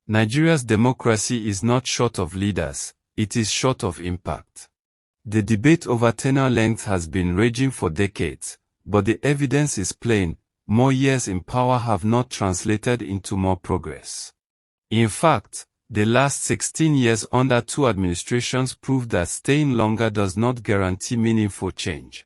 Nigeria's democracy is not short of leaders, it is short of impact. The debate over tenure length has been raging for decades, but the evidence is plain: more years in power have not translated into more progress. In fact, the last 16 years under two administrations proved that staying longer does not guarantee meaningful change.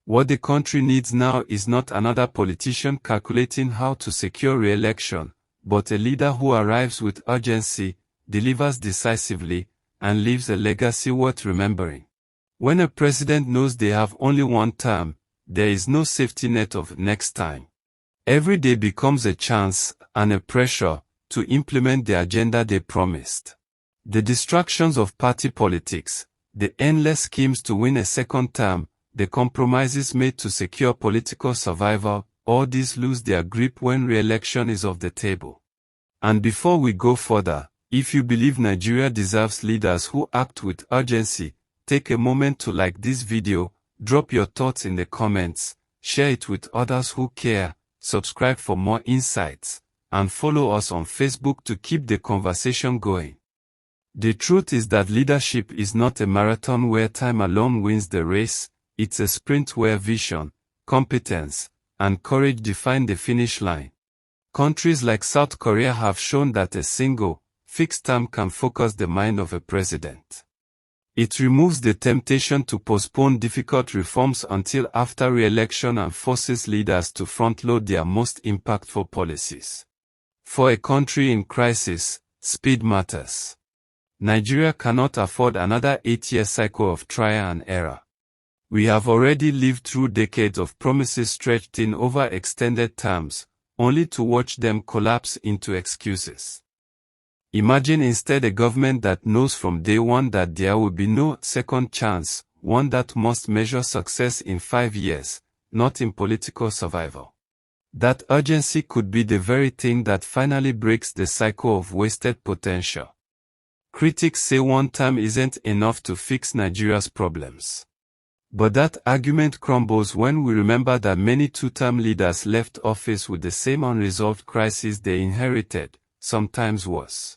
What the country needs now is not another politician calculating how to secure re-election, but a leader who arrives with urgency, delivers decisively, and leaves a legacy worth remembering. When a president knows they have only one term, there is no safety net of next time. Every day becomes a chance and a pressure to implement the agenda they promised. The distractions of party politics, the endless schemes to win a second term, the compromises made to secure political survival, all these lose their grip when re-election is off the table. And before we go further, if you believe Nigeria deserves leaders who act with urgency, take a moment to like this video, drop your thoughts in the comments, share it with others who care, subscribe for more insights, and follow us on Facebook to keep the conversation going. The truth is that leadership is not a marathon where time alone wins the race, it's a sprint where vision, competence, and courage define the finish line. Countries like South Korea have shown that a single, fixed term can focus the mind of a president. It removes the temptation to postpone difficult reforms until after re-election and forces leaders to front-load their most impactful policies. For a country in crisis, speed matters. Nigeria cannot afford another 8-year cycle of trial and error. We have already lived through decades of promises stretched in over extended terms, only to watch them collapse into excuses. Imagine instead a government that knows from day one that there will be no second chance, one that must measure success in 5 years, not in political survival. That urgency could be the very thing that finally breaks the cycle of wasted potential. Critics say one term isn't enough to fix Nigeria's problems. But that argument crumbles when we remember that many two-term leaders left office with the same unresolved crisis they inherited, sometimes worse.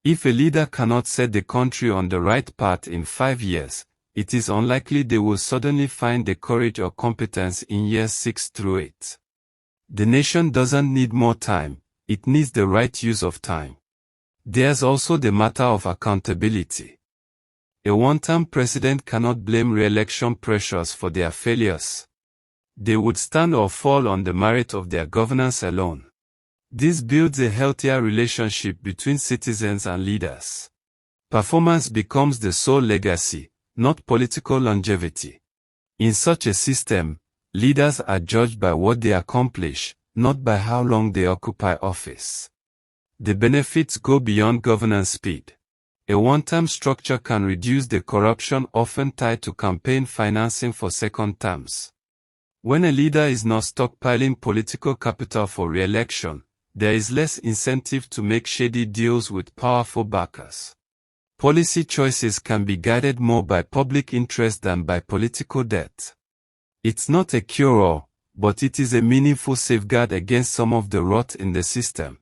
If a leader cannot set the country on the right path in 5 years, it is unlikely they will suddenly find the courage or competence in years 6 through 8. The nation doesn't need more time, it needs the right use of time. There's also the matter of accountability. A one-term president cannot blame re-election pressures for their failures. They would stand or fall on the merit of their governance alone. This builds a healthier relationship between citizens and leaders. Performance becomes the sole legacy, not political longevity. In such a system, leaders are judged by what they accomplish, not by how long they occupy office. The benefits go beyond governance speed. A one-term structure can reduce the corruption often tied to campaign financing for second terms. When a leader is not stockpiling political capital for re-election, there is less incentive to make shady deals with powerful backers. Policy choices can be guided more by public interest than by political debt. It's not a cure-all, but it is a meaningful safeguard against some of the rot in the system.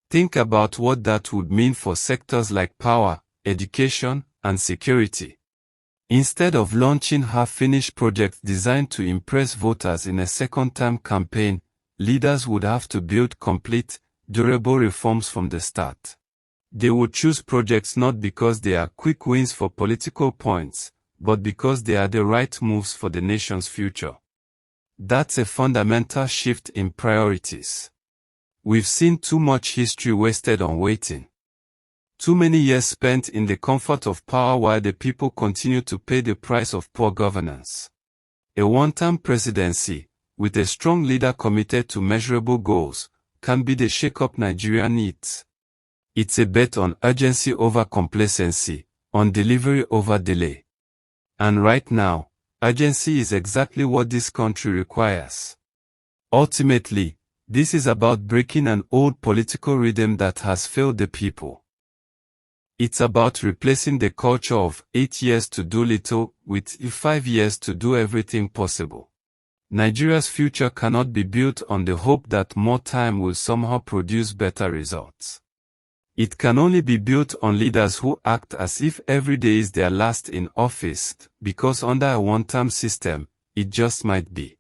Think about what that would mean for sectors like power, education, and security. Instead of launching half-finished projects designed to impress voters in a second-term campaign, leaders would have to build complete, durable reforms from the start. They would choose projects not because they are quick wins for political points, but because they are the right moves for the nation's future. That's a fundamental shift in priorities. We've seen too much history wasted on waiting. Too many years spent in the comfort of power while the people continue to pay the price of poor governance. A one-term presidency, with a strong leader committed to measurable goals, can be the shake-up Nigeria needs. It's a bet on urgency over complacency, on delivery over delay. And right now, urgency is exactly what this country requires. Ultimately, this is about breaking an old political rhythm that has failed the people. It's about replacing the culture of 8 years to do little with 5 years to do everything possible. Nigeria's future cannot be built on the hope that more time will somehow produce better results. It can only be built on leaders who act as if every day is their last in office, because under a one-term system, it just might be.